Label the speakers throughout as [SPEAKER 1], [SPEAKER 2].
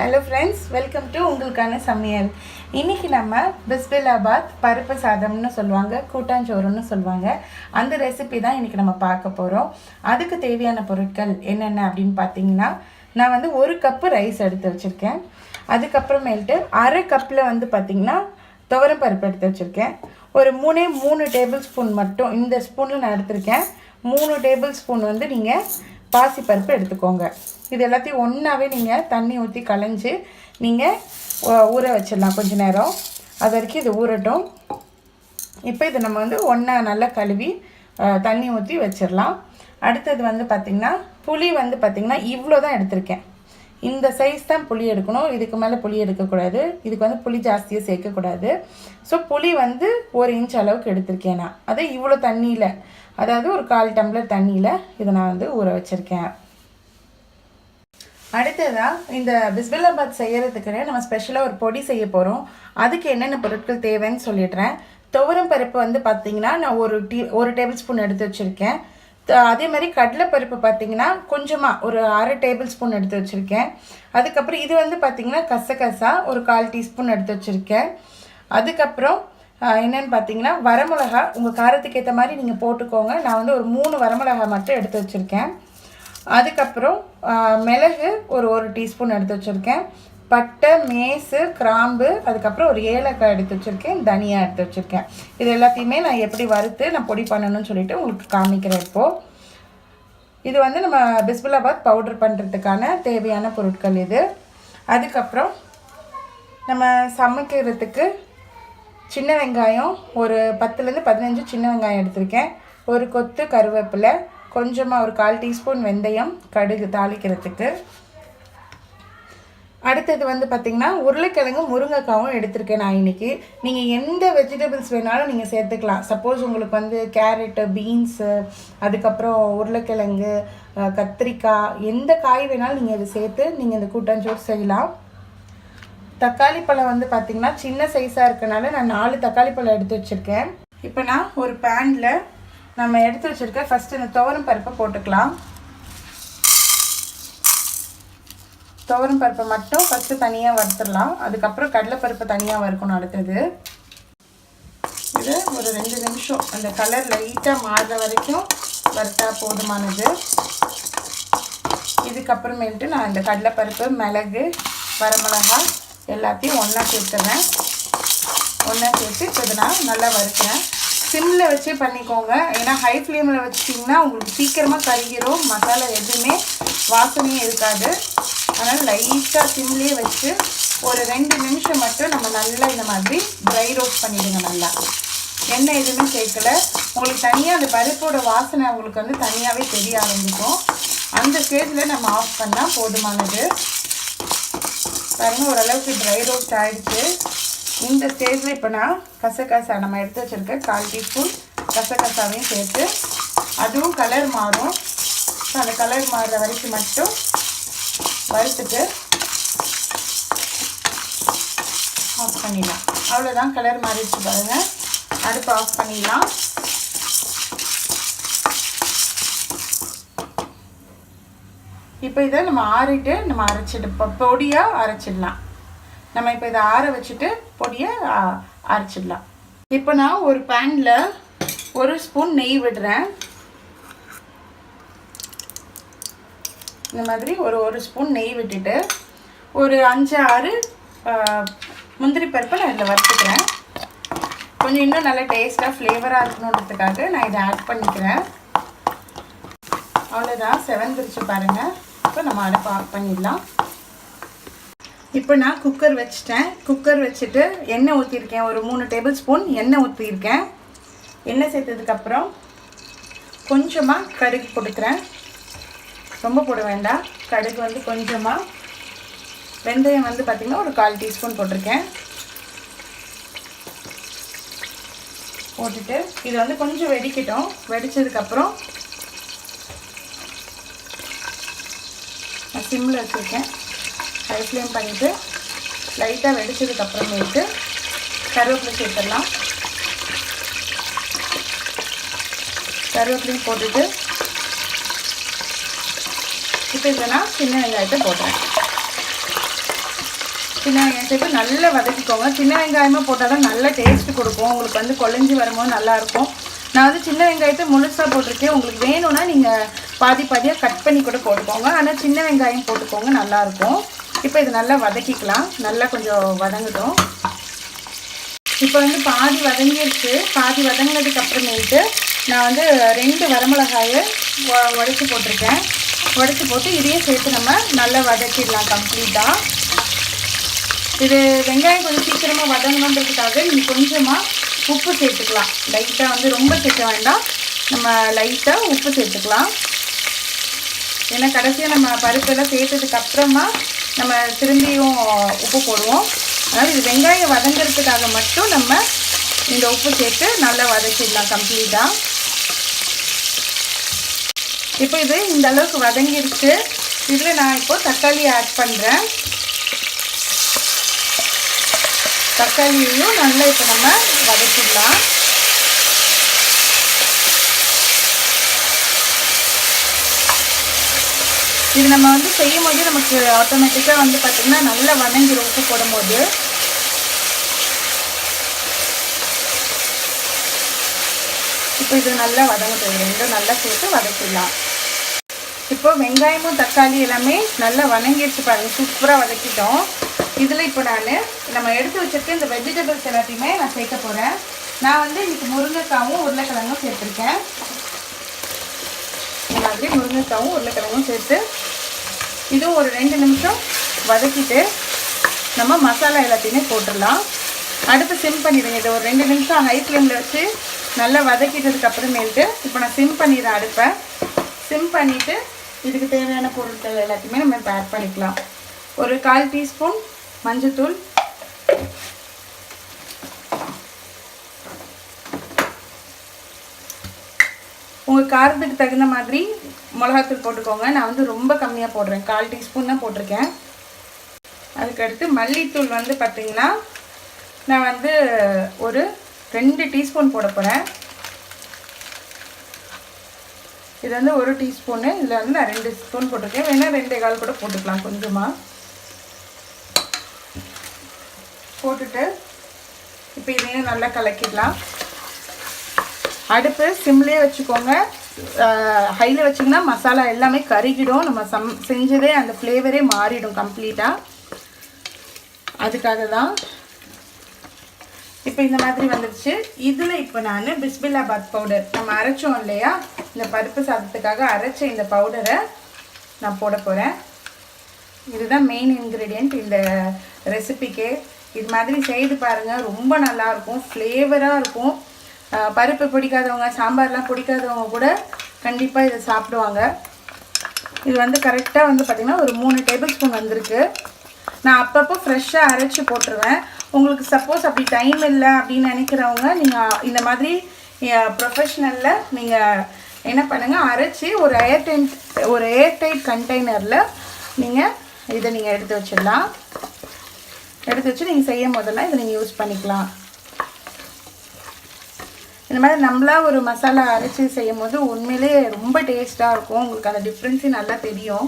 [SPEAKER 1] Hello friends, welcome to உங்களுக்கான சமையல். இன்னைக்கு நம்ம பிஸ்பில்லாபாத் பருப்பு சாதம்னு சொல்லுவாங்க, கூட்டாஞ்சோறுன்னு சொல்லுவாங்க. அந்த ரெசிபி தான் இன்னைக்கு நம்ம பார்க்க போறோம். அதுக்கு தேவையான பொருட்கள் என்னென்ன அப்படின்னு பார்த்தீங்கன்னா, நான் வந்து 1 கப் ரைஸ் எடுத்து வச்சிருக்கேன். அதுக்கப்புறமேல்ட்டு அரை கப்பில் வந்து பார்த்தீங்கன்னா துவரம் பருப்பு எடுத்து வச்சுருக்கேன். ஒரு 3 டேபிள் ஸ்பூன் மட்டும் இந்த ஸ்பூனில் நான் எடுத்திருக்கேன். 3 டேபிள் ஸ்பூன் வந்து நீங்கள் பாசிப்பருப்பு எடுத்துக்கோங்க. இது எல்லாத்தையும் ஒன்றாவே நீங்கள் தண்ணி ஊற்றி களைஞ்சி நீங்கள் ஊற வச்சிடலாம் கொஞ்சம் நேரம். அது வரைக்கும் இது ஊறட்டும். இப்போ இது நம்ம வந்து ஒன்றா நல்லா கழுவி தண்ணி ஊற்றி வச்சிடலாம். அடுத்தது வந்து பார்த்திங்கன்னா புளி வந்து பார்த்திங்கன்னா இவ்வளோ தான் எடுத்திருக்கேன். இந்த சைஸ் தான் புளி எடுக்கணும், இதுக்கு மேலே புளி எடுக்கக்கூடாது. இதுக்கு வந்து புளி ஜாஸ்தியாக சேர்க்கக்கூடாது. ஸோ புளி வந்து 1 இன்ச் அளவுக்கு எடுத்திருக்கேன் நான். அதை இவ்வளோ தண்ணியில், அதாவது ஒரு 1/4 டம்ளர் தண்ணியில் இதை நான் வந்து ஊற வச்சுருக்கேன். அடுத்ததாக இந்த பிஸ்பில்லாபாத் செய்கிறதுக்கு நம்ம ஸ்பெஷலாக ஒரு பொடி செய்ய போகிறோம். அதுக்கு என்னென்ன பொருட்கள் தேவைன்னு சொல்லிடுறேன். துவரம் பருப்பு வந்து பார்த்திங்கன்னா நான் ஒரு டேபிள் ஸ்பூன் எடுத்து வச்சுருக்கேன். அதே மாதிரி கடலைப்பருப்பு பார்த்திங்கன்னா கொஞ்சமாக ஒரு அரை டேபிள் ஸ்பூன் எடுத்து வச்சுருக்கேன். அதுக்கப்புறம் இது வந்து பார்த்திங்கன்னா கசகசா ஒரு 1/4 டீஸ்பூன் எடுத்து வச்சுருக்கேன். அதுக்கப்புறம் என்னென்னு பார்த்தீங்கன்னா வரமிளகா உங்கள் காரத்துக்கு ஏற்ற மாதிரி நீங்கள் போட்டுக்கோங்க. நான் வந்து ஒரு 3 வரமிளகா மட்டும் எடுத்து வச்சுருக்கேன். அதுக்கப்புறம் மிளகு ஒரு டீஸ்பூன் எடுத்து வச்சுருக்கேன். பட்டை, மேசு, கிராம்பு, அதுக்கப்புறம் ஒரு ஏலக்காய் எடுத்து வச்சுருக்கேன். தனியாக எடுத்து வச்சுருக்கேன். இது எல்லாத்தையுமே நான் எப்படி வறுத்து நான் பொடி பண்ணணும்னு சொல்லிவிட்டு உங்களுக்கு காமிக்கிறேன் இப்போது. இது வந்து நம்ம பிஸ்பில்லாபாத் பவுடர் பண்ணுறதுக்கான தேவையான பொருட்கள் இது. அதுக்கப்புறம் நம்ம சமைக்கிறதுக்கு சின்ன வெங்காயம் ஒரு 10லேருந்து 15 சின்ன வெங்காயம் எடுத்திருக்கேன். ஒரு கொத்து கருவேப்பிலை, கொஞ்சமாக ஒரு 1/4 டீஸ்பூன் வெந்தயம், கடுகு தாளிக்கிறதுக்கு. அடுத்தது வந்து பார்த்திங்கன்னா உருளைக்கிழங்கு முருங்கைக்காவும் எடுத்திருக்கேன் நான் இன்றைக்கி. நீங்கள் எந்த வெஜிடபிள்ஸ் வேணாலும் நீங்கள் சேர்த்துக்கலாம். சப்போஸ் உங்களுக்கு வந்து கேரட்டு, பீன்ஸு, அதுக்கப்புறம் உருளைக்கிழங்கு, கத்திரிக்காய், எந்த காய் வேணாலும் நீங்கள் இதை சேர்த்து நீங்கள் இந்த கூட்டாஞ்சோறு செய்யலாம். தக்காளி பழம் வந்து பார்த்திங்கன்னா சின்ன சைஸாக இருக்கனால நான் 4 தக்காளி பழம் எடுத்து வச்சுருக்கேன். இப்போ நான் ஒரு பேனில் நம்ம எடுத்து வச்சுருக்க ஃபஸ்ட்டு இந்த துவரம் பருப்பை போட்டுக்கலாம். துவரம் பருப்பை மட்டும் ஃபஸ்ட்டு தனியாக வறுத்துடலாம். அதுக்கப்புறம் கடலைப்பருப்பை தனியாக வறுக்கணும். அடுத்தது இது ஒரு 2 நிமிஷம் அந்த கலர் லைட்டாக மாறுற வரைக்கும் வறுத்தா போதுமானது. இதுக்கப்புறமேட்டு நான் இந்த கடலைப்பருப்பு, மிளகு, வரமிளகா எல்லாத்தையும் ஒன்றா சேர்த்துறேன். ஒன்றா சேர்த்து இப்போ இதை நான் நல்லா வறுக்கிறேன். சிம்மில் வச்சே பண்ணிக்கோங்க. ஏன்னா ஹை ஃப்ளேமில் வச்சிட்டிங்கன்னா உங்களுக்கு சீக்கிரமாக கருகிரும். மசாலா எதுவுமே வாசனையும் இருக்காது. அதனால் லைட்டாக சிம்லேயே வச்சு ஒரு 2 நிமிஷம் மட்டும் நம்ம நல்லா இந்த மாதிரி ட்ரை ரோஸ்ட் பண்ணிவிடுங்க. நல்லா எண்ணெய் எதுவுமே சேர்க்கலை. உங்களுக்கு தனியாக அந்த பருப்போட வாசனை உங்களுக்கு வந்து தனியாகவே தெரிய ஆரம்பிக்கும். அந்த ஸ்டேஜில் நம்ம ஆஃப் பண்ணால் போதுமானது. பாருங்கள், ஓரளவுக்கு ட்ரை ரோஸ்ட் ஆகிடுச்சு. இந்த ஸ்டேஜில் இப்போ நான் கசகசா நம்ம எடுத்து வச்சுருக்கேன் 1/4 டீஸ்பூன் கசகசாவையும் சேர்த்து அதுவும் கலர் மாறும். ஸோ அந்த கலர் மாறுற வரைக்கும் மட்டும் வறுத்துட்டு ஆஃப் பண்ணிடலாம். அவ்வளோதான், கலர் மாறிடுச்சு பாருங்கள். அடுப்பு ஆஃப் பண்ணிடலாம். இப்போ இதை நம்ம ஆறிட்டு நம்ம பொடியாக அரைச்சிடலாம். நம்ம இப்போ இதை ஆற வச்சுட்டு பொடியை அரைச்சிடலாம். இப்போ நான் ஒரு பேனில் 1 ஸ்பூன் நெய் விடுறேன். இந்த மாதிரி ஒரு ஸ்பூன் நெய் விட்டுட்டு ஒரு 5-6 முந்திரி பருப்பை நான் இதில் வறுத்துக்கிறேன். கொஞ்சம் இன்னும் நல்லா டேஸ்ட்டாக ஃப்ளேவராக இருக்கணுன்றதுக்காக நான் இதை ஆட் பண்ணிக்கிறேன். அவ்வளோதான், செவந்துருச்சு பாருங்கள். இப்போ நம்ம அடுப்பு ஆஃப் பண்ணிடலாம். இப்போ நான் குக்கர் வச்சுட்டேன். குக்கர் வச்சுட்டு எண்ணெய் ஊற்றிருக்கேன். ஒரு 3 டேபிள் ஸ்பூன் எண்ணெய் ஊற்றிருக்கேன். எண்ணெய் சேர்த்ததுக்கப்புறம் கொஞ்சமாக கடுகு போட்டுக்கிறேன். ரொம்ப போட வேண்டாம். கடுகு வந்து கொஞ்சமாக, வெந்தயம் வந்து பார்த்திங்கன்னா ஒரு 1/4 டீஸ்பூன் போட்டிருக்கேன். போட்டுட்டு இது வந்து கொஞ்சம் வெடிக்கட்டும். வெடித்ததுக்கப்புறம் நான் சிம்மில் வச்சுருக்கேன். ஹை ஃப்ளேம் பண்ணிவிட்டு லைட்டாக வெடிச்சதுக்கப்புறமேட்டு கருவேப்பிலை சேர்த்துடலாம். கருவேப்பிலையும் போட்டுட்டு இப்போ இதில் நான் சின்ன வெங்காயத்தை போடுறேன். சின்ன வெங்காயம் சேர்த்து நல்லா வதக்கிக்கோங்க. சின்ன வெங்காயமாக போட்டால் தான் நல்ல டேஸ்ட்டு கொடுக்கும். உங்களுக்கு வந்து கொழைஞ்சி வரும்போது நல்லாயிருக்கும். நான் வந்து சின்ன வெங்காயத்தை முழுசாக போட்டிருக்கேன். உங்களுக்கு வேணும்னா நீங்கள் பாதி பாதியாக கட் பண்ணி கூட போட்டுக்கோங்க. ஆனால் சின்ன வெங்காயம் போட்டுக்கோங்க, நல்லாயிருக்கும். இப்போ இது நல்லா வதக்கிக்கலாம். நல்லா கொஞ்சம் வதங்கட்டும். இப்போ வந்து பாதி வதங்கிடுச்சு. பாதி வதங்கினதுக்கு அப்புறமேட்டு நான் வந்து 2 வரமிளகாயை உடைச்சி போட்டிருக்கேன். உடைச்சி போட்டு இதையும் சேர்த்து நம்ம நல்லா வதக்கிடலாம் கம்ப்ளீட்டாக. இது வெங்காயம் கொஞ்சம் சீக்கிரமாக வதங்கணுன்றதுக்காக நீங்கள் கொஞ்சமாக உப்பு சேர்த்துக்கலாம். லைட்டாக வந்து ரொம்ப சேர்க்க வேண்டாம், நம்ம லைட்டாக உப்பு சேர்த்துக்கலாம். ஏன்னா கடைசியாக நம்ம பருப்பெல்லாம் சேர்த்ததுக்கப்புறமா நம்ம திரும்பியும் உப்பு போடுவோம். அதனால் இது வெங்காயம் வதங்கிறதுக்காக மட்டும் நம்ம இந்த உப்பு சேர்த்து நல்லா வதக்கிடலாம் கம்ப்ளீட்டாக. இப்போ இது இந்த அளவுக்கு வதங்கிடுச்சு. இதில் நான் இப்போது தக்காளி ஆட் பண்ணுறேன். தக்காளியையும் நல்லா இப்போ நம்ம வதக்கிடலாம். இது நம்ம வந்து செய்யும் போது நமக்கு ஆட்டோமேட்டிக்காக வந்து பார்த்திங்கன்னா நல்லா வதங்கிடும் உப்பு போடும்போது. இப்போ இது நல்லா வதங்கட்டும். ரெண்டும் நல்லா சேர்த்து வதக்கிடலாம். இப்போ வெங்காயமும் தக்காளி எல்லாமே நல்லா வதங்கிடுச்சு பாருங்கள், சூப்பராக வதக்கிட்டோம். இதில் இப்போ நம்ம எடுத்து வச்சுருக்க இந்த வெஜிடபிள்ஸ் எல்லாத்தையுமே நான் சேர்க்க போகிறேன். நான் வந்து இன்றைக்கி முருங்கைக்காவும் உருளைக்கிழங்கும் சேர்த்துருக்கேன். இந்த மாதிரி முருங்கைக்காவும் உருளைக்கிழங்கும் சேர்த்து இதுவும் ஒரு 2 நிமிஷம் வதக்கிட்டு நம்ம மசாலா எல்லாத்தையுமே போட்டுடலாம். அடுப்பு சிம் பண்ணிடுங்க. இது ஒரு 2 நிமிஷம் ஹை ஃப்ளேமில் வச்சு நல்லா வதக்கிட்டதுக்கு அப்புறமேட்டு இப்போ நான் சிம் பண்ணிடுறேன் அடுப்பை. சிம் பண்ணிவிட்டு இதுக்கு தேவையான பொருட்கள் எல்லாத்தையுமே நம்ம இப்போ ஆட் பண்ணிக்கலாம். ஒரு 1/4 டீஸ்பூன் மஞ்சள்தூள், உங்கள் காரத்துக்கு தகுந்த மாதிரி மிளகாத்தூள் போட்டுக்கோங்க. நான் வந்து ரொம்ப கம்மியாக போடுறேன், 1/4 டீஸ்பூன் தான் போட்டிருக்கேன். அதுக்கடுத்து மல்லித்தூள் வந்து பார்த்திங்கன்னா நான் வந்து ஒரு 2 டீஸ்பூன் போட போகிறேன். இது வந்து 1 டீஸ்பூனு, இதில் வந்து நான் 2 ஸ்பூன் போட்டிருக்கேன். வேணால் 2.25 கூட போட்டுக்கலாம். கொஞ்சமாக போட்டுட்டு இப்போ இதையும் நல்லா கலக்கிடலாம். அடுப்பு சிம்லேயே வச்சுக்கோங்க. ஹையில் வச்சிங்கன்னா மசாலா எல்லாமே கருகிடும். நம்ம செஞ்சதே அந்த ஃப்ளேவரே மாறிடும் கம்ப்ளீட்டாக. அதுக்காக தான். இப்போ இந்த மாதிரி வந்துடுச்சு. இதில் இப்போ நான் பிஸ்பில்லாபாத் பவுடர் நம்ம அரைச்சோம் இல்லையா, இந்த பருப்பு சாதத்துக்காக அரைச்ச இந்த பவுடரை நான் போட போகிறேன். இதுதான் மெயின் இன்க்ரீடியண்ட் இந்த ரெசிபிக்கே. இது மாதிரி செய்து பாருங்கள், ரொம்ப நல்லாயிருக்கும், ஃப்ளேவராக இருக்கும். பருப்பு பிடிக்காதவங்க, சாம்பார்லாம் பிடிக்காதவங்க கூட கண்டிப்பாக இதை சாப்பிடுவாங்க. இது வந்து கரெக்டாக வந்து பார்த்திங்கன்னா ஒரு 3 டேபிள் ஸ்பூன் வந்திருக்கு. நான் அப்பப்போ ஃப்ரெஷ்ஷாக அரைச்சி போட்டுருவேன். உங்களுக்கு சப்போஸ் அப்படி டைம் இல்லை அப்படின்னு நினைக்கிறவங்க நீங்கள் இந்த மாதிரி ப்ரொஃபஷ்னலில் நீங்கள் என்ன பண்ணுங்கள், அரைச்சி ஒரு ஏர்டைட் கண்டெய்னரில் நீங்கள் இதை எடுத்து வச்சிடலாம். எடுத்து வச்சு நீங்கள் செய்யும் போதெல்லாம் இதை நீங்கள் யூஸ் பண்ணிக்கலாம். இந்த மாதிரி நம்மளா ஒரு மசாலா அரைச்சி செய்யும் போது உண்மையிலே ரொம்ப டேஸ்ட்டாக இருக்கும். உங்களுக்கு அந்த டிஃப்ரென்ஸு நல்லா தெரியும்.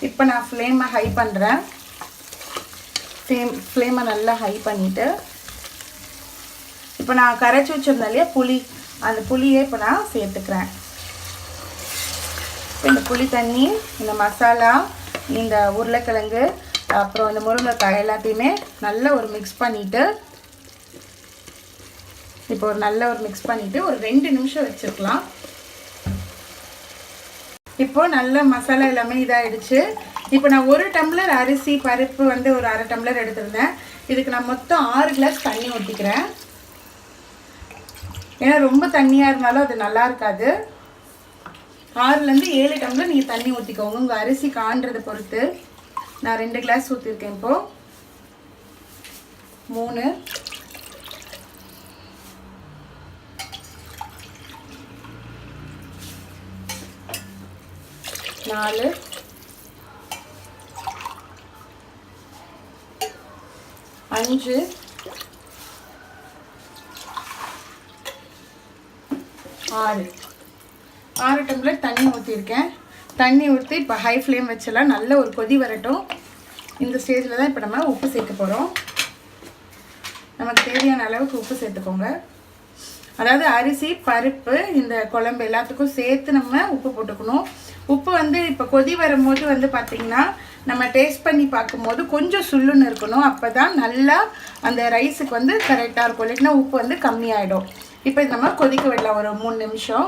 [SPEAKER 1] இப்போ நான் ஃப்ளேமை ஹை பண்ணுறேன். ஃப்ளேமை நல்லா ஹை பண்ணிவிட்டு இப்போ நான் கரைச்சி வச்சுருந்தேன் இல்லையா புளி, அந்த புளியை இப்போ நான் சேர்த்துக்கிறேன். இந்த புளி தண்ணி, இந்த மசாலா, இந்த உருளைக்கிழங்கு, அப்புறம் இந்த முருங்கைக்காய் எல்லாத்தையுமே நல்லா ஒரு மிக்ஸ் பண்ணிவிட்டு இப்போ ஒரு நல்ல ஒரு மிக்ஸ் பண்ணிவிட்டு ஒரு 2 நிமிஷம் வச்சுருக்கலாம். இப்போது நல்ல மசாலா எல்லாமே இதாகிடுச்சு. இப்போ நான் 1 டம்ளர் அரிசி பருப்பு வந்து ஒரு 1/2 டம்ளர் எடுத்துருந்தேன். இதுக்கு நான் மொத்தம் 6 கிளாஸ் தண்ணி ஊற்றிக்கிறேன். ஏன்னா ரொம்ப தண்ணியாக இருந்தாலும் அது நல்லா இருக்காது. 6லேருந்து 7 டம்ளர் நீங்கள் தண்ணி ஊற்றிக்கோங்க, உங்கள் அரிசி காண்றதை பொறுத்து. நான் 2 கிளாஸ் ஊற்றிருக்கேன். இப்போது 3 4 5 6 டம்ளர் தண்ணி ஊற்றிருக்கேன். தண்ணி ஊற்றி இப்போ ஹை ஃப்ளேம் வச்சலாம். நல்ல ஒரு கொதி வரட்டும். இந்த ஸ்டேஜில் தான் இப்போ நம்ம உப்பு சேர்க்க போகிறோம். நமக்கு தேவையான அளவுக்கு உப்பு சேர்த்துக்கோங்க. அதாவது அரிசி பருப்பு இந்த குழம்பு எல்லாத்துக்கும் சேர்த்து நம்ம உப்பு போட்டுக்கணும். உப்பு வந்து இப்போ கொதி வரும்போது வந்து பார்த்திங்கன்னா நம்ம டேஸ்ட் பண்ணி பார்க்கும்போது கொஞ்சம் சுள்ளுன்னு இருக்கணும். அப்போ தான் நல்லா அந்த ரைஸுக்கு வந்து கரெக்டாக இருக்கும். இல்லைன்னா உப்பு வந்து கம்மியாயிடும். இப்போ நம்ம கொதிக்க விடலாம் ஒரு 3 நிமிஷம்.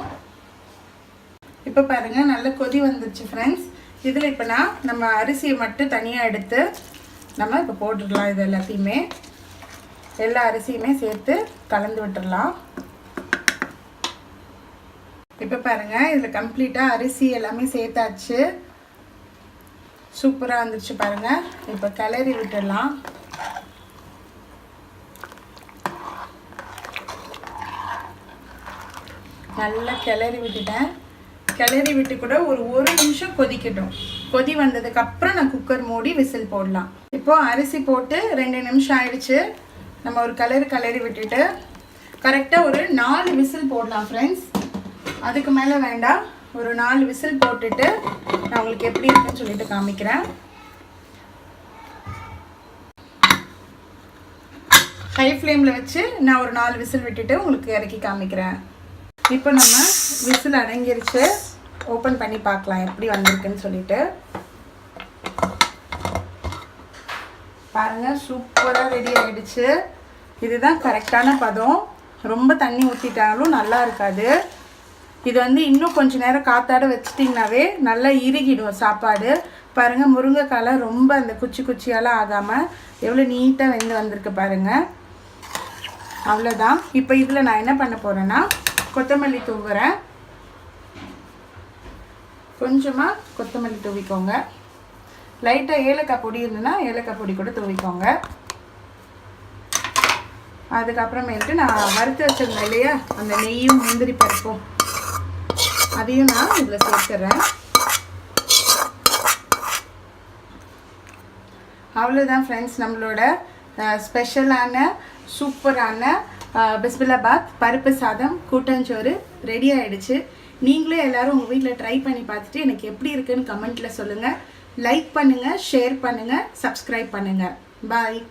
[SPEAKER 1] இப்போ பாருங்கள் நல்லா கொதி வந்துருச்சு ஃப்ரெண்ட்ஸ். இதில் இப்போ நம்ம அரிசியை மட்டும் தனியாக எடுத்து நம்ம இப்போ போட்டுடலாம். இது எல்லாத்தையுமே எல்லா அரிசியுமே சேர்த்து கலந்து விட்டுடலாம். இப்போ பாருங்கள் இதில் கம்ப்ளீட்டாக அரிசி எல்லாமே சேர்த்தாச்சு. சூப்பராக வந்துருச்சு பாருங்கள். இப்போ கிளறி விட்டுடலாம். நல்லா கிளறி விட்டுட்டேன். கிளறி விட்டு கூட ஒரு நிமிஷம் கொதிக்கட்டும். கொதி வந்ததுக்கப்புறம் நான் குக்கர் மூடி விசில் போடலாம். இப்போது அரிசி போட்டு 2 நிமிஷம் ஆயிடுச்சு. நம்ம ஒரு கிளறி விட்டுட்டு கரெக்டாக ஒரு 4 விசில் போடலாம் ஃப்ரெண்ட்ஸ். அதுக்கு மேலே வேண்டாம். ஒரு 4 விசில் போட்டுட்டு நான் உங்களுக்கு எப்படி இருக்குன்னு சொல்லிட்டு காமிக்கிறேன். ஹை ஃப்ளேமில் வச்சு நான் ஒரு 4 விசில் விட்டுட்டு உங்களுக்கு இறக்கி காமிக்கிறேன். இப்போ நம்ம விசில் அடங்கிருச்சு. ஓப்பன் பண்ணி பார்க்கலாம் எப்படி வந்திருக்குன்னு சொல்லிட்டு. பாருங்கள் சூப்பராக ரெடி ஆகிடுச்சு. இதுதான் கரெக்டான பதம். ரொம்ப தண்ணி ஊற்றிட்டாலும் நல்லா இருக்காது. இது வந்து இன்னும் கொஞ்சம் நேரம் காத்தாட வச்சிட்டிங்கனாவே நல்லா இறுகிடும் சாப்பாடு. பாருங்கள் முருங்கைக்காய் ரொம்ப அந்த குச்சியெல்லாம் ஆகாமல் எவ்வளோ நீட்டாக வெந்து வந்திருக்கு பாருங்கள். அவ்வளோதான். இப்போ இதில் நான் என்ன பண்ண போகிறேன்னா கொத்தமல்லி தூவுறேன். கொஞ்சமாக கொத்தமல்லி தூவிக்கோங்க. லைட்டாக ஏலக்காய் பொடி இருந்துன்னா ஏலக்காய் பொடி கூட தூவிக்கோங்க. அதுக்கப்புறமேட்டு நான் வறுத்து வச்சிருந்தேன் இல்லையா அந்த நெய்யும் முந்திரி பருப்பும் அதையும் நான் இதில் சேர்த்துறேன். அவ்வளோதான் ஃப்ரெண்ட்ஸ். நம்மளோட ஸ்பெஷலான சூப்பரான பிஸ்பில்லாபாத் பருப்பு சாதம் கூட்டாஞ்சோறு ரெடி ஆகிடுச்சு. நீங்களே எல்லோரும் உங்கள் வீட்டில் ட்ரை பண்ணி பார்த்துட்டு எனக்கு எப்படி இருக்குன்னு கமெண்ட்டில் சொல்லுங்கள். லைக் பண்ணுங்கள், ஷேர் பண்ணுங்கள், சப்ஸ்கிரைப் பண்ணுங்கள். பாய்.